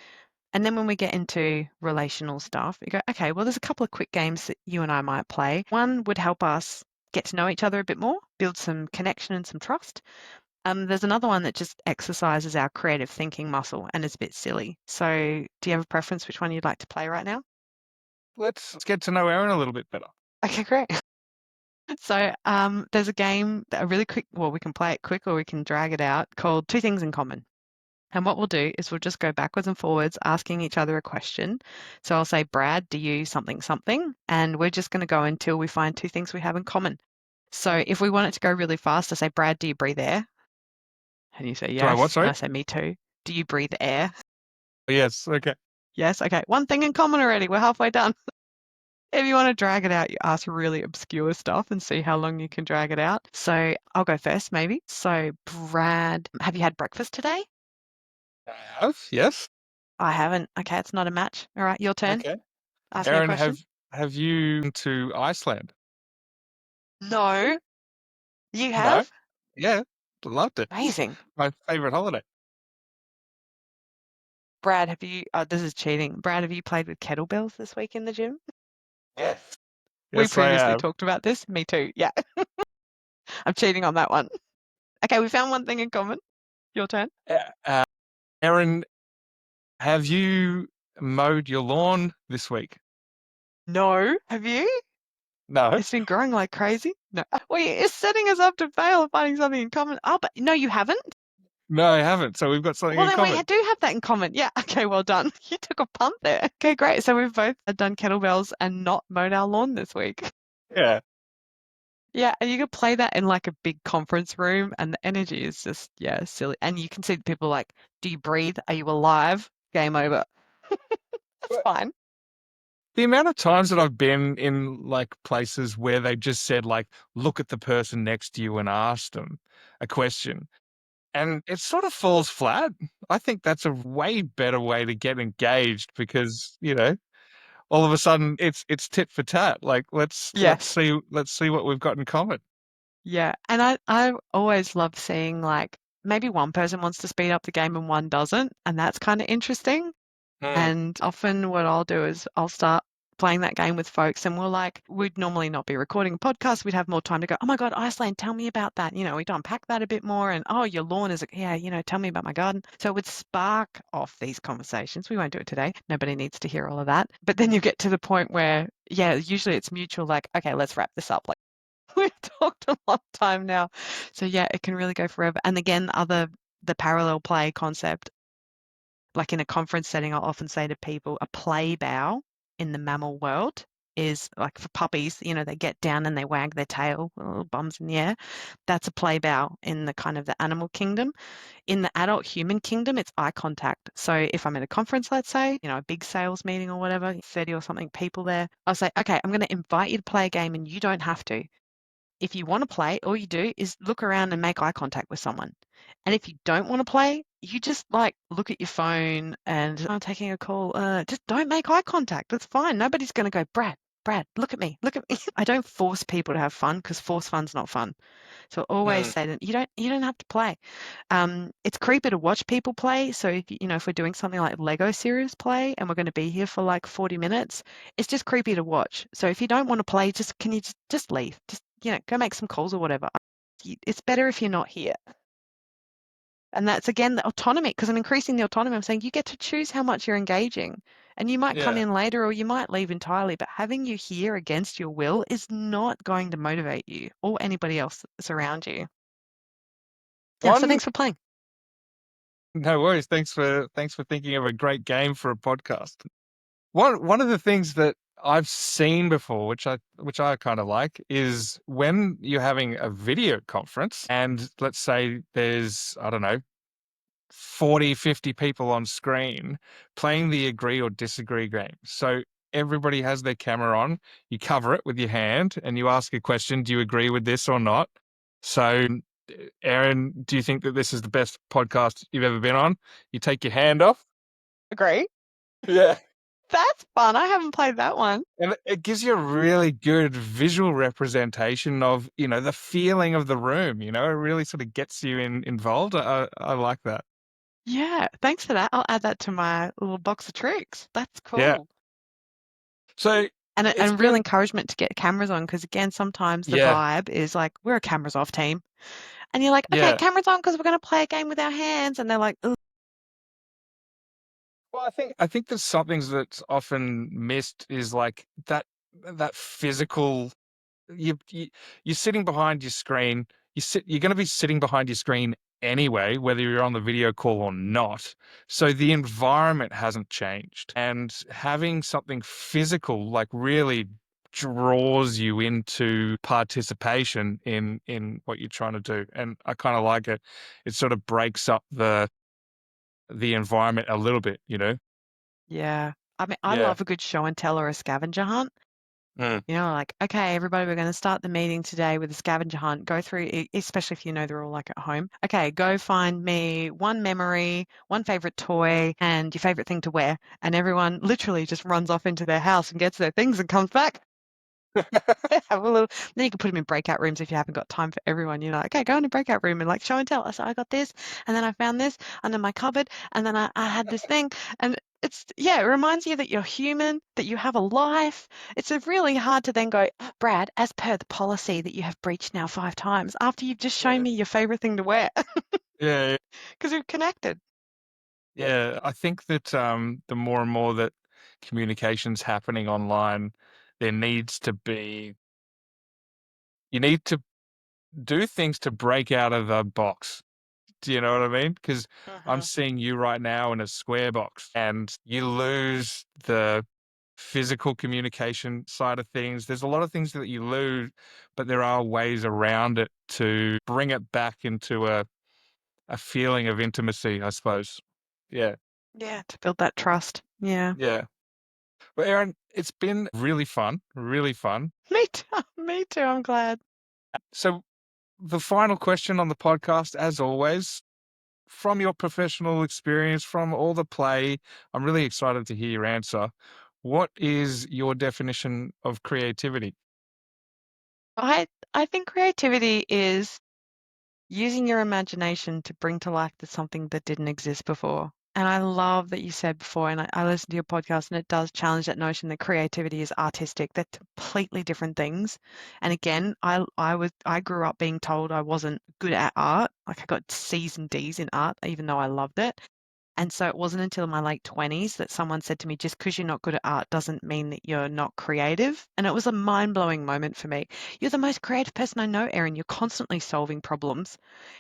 And then when we get into relational stuff, you go, okay, well, there's a couple of quick games that you and I might play. One would help us get to know each other a bit more, build some connection and some trust. There's another one that just exercises our creative thinking muscle and is a bit silly. So, do you have a preference which one you'd like to play right now? Let's get to know Erin a little bit better. Okay, great. So, there's a game, a really quick, well, we can play it quick or we can drag it out called Two Things in Common. And what we'll do is we'll just go backwards and forwards asking each other a question. So I'll say, Brad, do you something, something? And we're just going to go until we find two things we have in common. So if we want it to go really fast, I say, Brad, do you breathe air? And you say, Do I what? yes. And Sorry. I say, me too. Do you breathe air? Yes. Okay. Yes. Okay. One thing in common already. We're halfway done. If you want to drag it out, you ask really obscure stuff and see how long you can drag it out. So I'll go first, maybe. So, Brad, have you had breakfast today? I have. Yes. I haven't. Okay, it's not a match. All right, your turn. Okay. Ask me a Erin, question. have you been to Iceland? No, you No. have? Yeah. Loved it. Amazing. My favorite holiday. Brad, have you, this is cheating. Brad, have you played with kettlebells this week in the gym? Yes. We Yes, I previously have. talked about this. Me too. Yeah, I'm cheating on that one. Okay, we found one thing in common. Your turn. Erin, have you mowed your lawn this week? No, have you? No. It's been growing like crazy. No. Well, it's setting us up to fail at finding something in common. Oh, but no, you haven't? No, I haven't. So we've got something Well, in then we common. do have that in common. Yeah. Okay. Well done. You took a punt there. Okay. Great. So we've both done kettlebells and not mowed our lawn this week. Yeah. Yeah. And you could play that in like a big conference room, and the energy is just, yeah, silly. And you can see the people like, do you breathe? Are you alive? Game over. That's But fine. the amount of times that I've been in like places where they've just said like, look at the person next to you and ask them a question. And it sort of falls flat. I think that's a way better way to get engaged because, all of a sudden it's tit for tat. Like Yes. let's see what we've got in common. Yeah. And I always love seeing like maybe one person wants to speed up the game and one doesn't. And that's kind of interesting. Mm, And often what I'll do is I'll start playing that game with folks and we'd normally not be recording a podcast. We'd have more time to go, oh my God, Iceland, tell me about that. We'd unpack that a bit more and oh, your lawn is, yeah, tell me about my garden. So it would spark off these conversations. We won't do it today. Nobody needs to hear all of that. But then you get to the point where, yeah, usually it's mutual, like, okay, let's wrap this up. Like we've talked a long time now. So yeah, it can really go forever. And again, the parallel play concept like in a conference setting, I'll often say to people, a play bow in the mammal world is like for puppies, they get down and they wag their tail, little bums in the air. That's a play bow in the kind of the animal kingdom. In the adult human kingdom, it's eye contact. So if I'm at a conference, let's say, a big sales meeting or whatever, 30 or something people there, I'll say, okay, I'm going to invite you to play a game and you don't have to. If you want to play, all you do is look around and make eye contact with someone. And if you don't want to play, you just like look at your phone and I'm taking a call. Just don't make eye contact. It's fine. Nobody's going to go, Brad, look at me, look at me. I don't force people to have fun because forced fun's not fun. So I always mm. say that you don't have to play. It's creepy to watch people play. So if we're doing something like Lego series play and we're going to be here for like 40 minutes, it's just creepy to watch. So if you don't want to play, can you just leave? Just, go make some calls or whatever. It's better if you're not here. And that's again the autonomy because I'm increasing the autonomy. I'm saying you get to choose how much you're engaging. And you might come Yeah. in later or you might leave entirely, but having you here against your will is not going to motivate you or anybody else that's around you. Yeah, so One thanks for playing. No worries. Thanks for thinking of a great game for a podcast. One of the things that I've seen before, which I kind of like, is when you're having a video conference and let's say there's, I don't know, 40, 50 people on screen playing the agree or disagree game. So everybody has their camera on, you cover it with your hand and you ask a question, do you agree with this or not? So, Erin, do you think that this is the best podcast you've ever been on? You take your hand off. Agree. Yeah. That's fun. I haven't played that one. And it gives you a really good visual representation of, the feeling of the room, it really sort of gets you involved. I like that. Yeah, thanks for that. I'll add that to my little box of tricks. That's Yeah. cool. So it's And real been, encouragement to get cameras on because again, sometimes the yeah, vibe is like we're a cameras off team, and you're like, okay, yeah. cameras on because we're going to play a game with our hands, and they're like, ugh. Well, I think there's something that's often missed is like that physical. You you're sitting behind your screen. You're going to be sitting behind your screen anyway, whether you're on the video call or not. So the environment hasn't changed, and having something physical like really draws you into participation in what you're trying to do. And I kind of like it. It sort of breaks up the environment a little bit. Yeah. I mean, I Yeah. love a good show and tell or a scavenger hunt. Mm. Like, okay, everybody, we're going to start the meeting today with a scavenger hunt. Go through, especially if they're all like at home. Okay, go find me one memory, one favorite toy, and your favorite thing to wear. And everyone literally just runs off into their house and gets their things and comes back. Have a little, then you can put them in breakout rooms if you haven't got time for everyone. Okay, go in a breakout room and like show and tell. I said, I got this, and then I found this under my cupboard, and then I had this thing. And it reminds you that you're human, that you have a life. It's really hard to then go, Brad, as per the policy that you have breached now 5 times after you've just shown Yeah. me your favorite thing to wear Yeah. because we've connected. Yeah, I think that the more and more that communication's happening online, there needs to be you need to do things to break out of the box. Do you know what I mean? Because I'm Mhm. seeing you right now in a square box and you lose the physical communication side of things. There's a lot of things that you lose, but there are ways around it to bring it back into a feeling of intimacy, I suppose. Yeah. Yeah, to build that trust. Yeah. Yeah. Well, Erin, it's been really fun, really fun. Me too. Me too. I'm glad. So, the final question on the podcast, as always, from your professional experience, from all the play, I'm really excited to hear your answer. What is your definition of creativity? I I think creativity is using your imagination to bring to life something that didn't exist before. And I love that you said before, and I listened to your podcast, and it does challenge that notion that creativity is artistic. They're completely different things. And again, I grew up being told I wasn't good at art. Like I got C's and D's in art, even though I loved it. And so it wasn't until my late 20s that someone said to me, just because you're not good at art doesn't mean that you're not creative. And it was a mind blowing moment for me. You're the most creative person I know, Erin. You're constantly solving problems.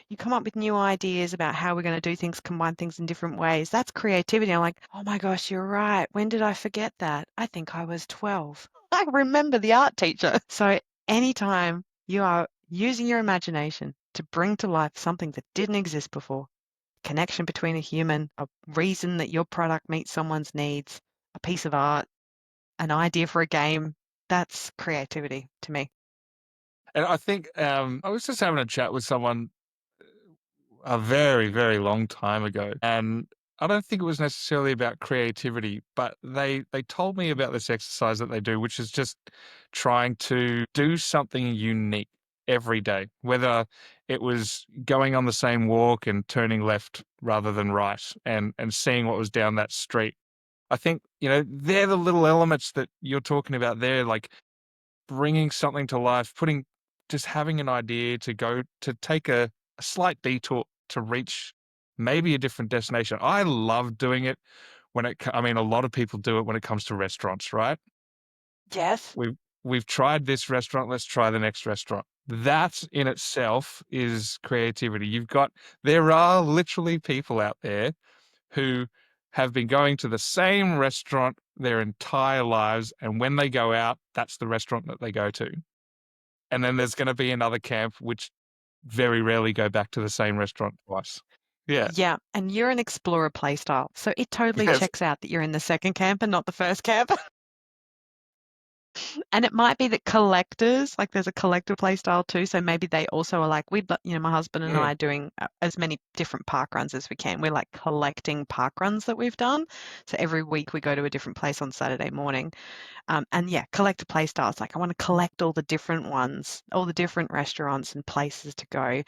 You come up with new ideas about how we're going to do things, combine things in different ways. That's creativity. I'm like, oh my gosh, you're right. When did I forget that? I think I was 12. I remember the art teacher. So anytime you are using your imagination to bring to life something that didn't exist before, connection between a human, a reason that your product meets someone's needs, a piece of art, an idea for a game, that's creativity to me. And I think I was just having a chat with someone a very, very long time ago. And I don't think it was necessarily about creativity, but they told me about this exercise that they do, which is just trying to do something unique every day, whether it was going on the same walk and turning left rather than right and seeing what was down that street. I think, they're the little elements that you're talking about there, like bringing something to life, just having an idea to go to take a slight detour to reach maybe a different destination. I love doing it I mean, a lot of people do it when it comes to restaurants, right? Yes. We've tried this restaurant, let's try the next restaurant. That in itself is creativity. There are literally people out there who have been going to the same restaurant their entire lives, and when they go out, that's the restaurant that they go to. And then there's gonna be another camp which very rarely go back to the same restaurant twice. Yeah. Yeah, and you're an explorer playstyle. So it totally Yes. checks out that you're in the second camp and not the first camp. And it might be that collectors, like there's a collector play style too. So maybe they also are like, my husband and Mm. I are doing as many different park runs as we can. We're like collecting park runs that we've done. So every week we go to a different place on Saturday morning. And yeah, collector play styles. Like I want to collect all the different ones, all the different restaurants and places to go.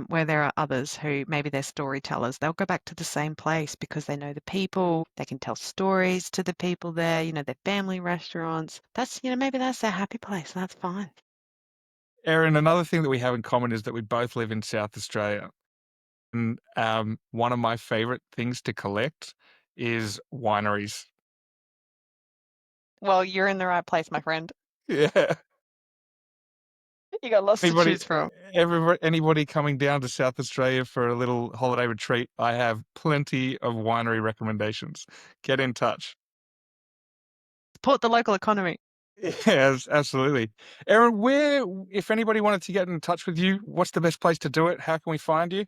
Where there are others who maybe they're storytellers, they'll go back to the same place because they know the people, they can tell stories to the people there, their family restaurants. Maybe that's their happy place. That's fine. Erin, another thing that we have in common is that we both live in South Australia. And one of my favorite things to collect is wineries. Well, you're in the right place, my friend. Yeah. You got lots to Anybody choose from. anybody coming down to South Australia for a little holiday retreat, I have plenty of winery recommendations. Get in touch. Support the local economy. Yes, absolutely. Erin, if anybody wanted to get in touch with you, what's the best place to do it? How can we find you?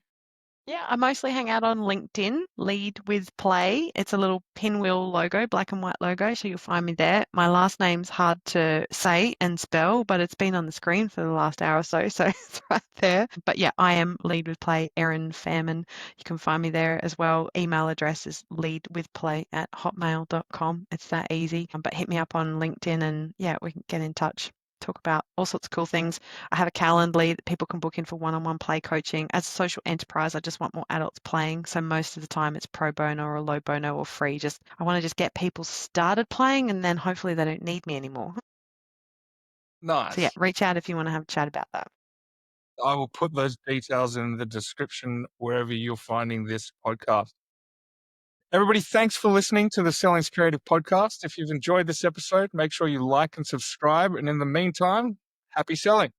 Yeah, I mostly hang out on LinkedIn, Lead with Play. It's a little pinwheel logo, black and white logo, so you'll find me there. My last name's hard to say and spell, but it's been on the screen for the last hour or so, so it's right there. But yeah, I am Lead with Play, Erin Faehrmann. You can find me there as well. Email address is leadwithplay@hotmail.com. It's that easy. But hit me up on LinkedIn and yeah, we can get in touch, talk about all sorts of cool things. I have a Calendly that people can book in for one-on-one play coaching. As a social enterprise, I just want more adults playing. So most of the time it's pro bono or low bono or free. I want to just get people started playing and then hopefully they don't need me anymore. So yeah, Nice. reach out if you want to have a chat about that. I will put those details in the description wherever you're finding this podcast. Everybody, thanks for listening to the Selling's Creative podcast. If you've enjoyed this episode, make sure you like and subscribe. And in the meantime, happy selling.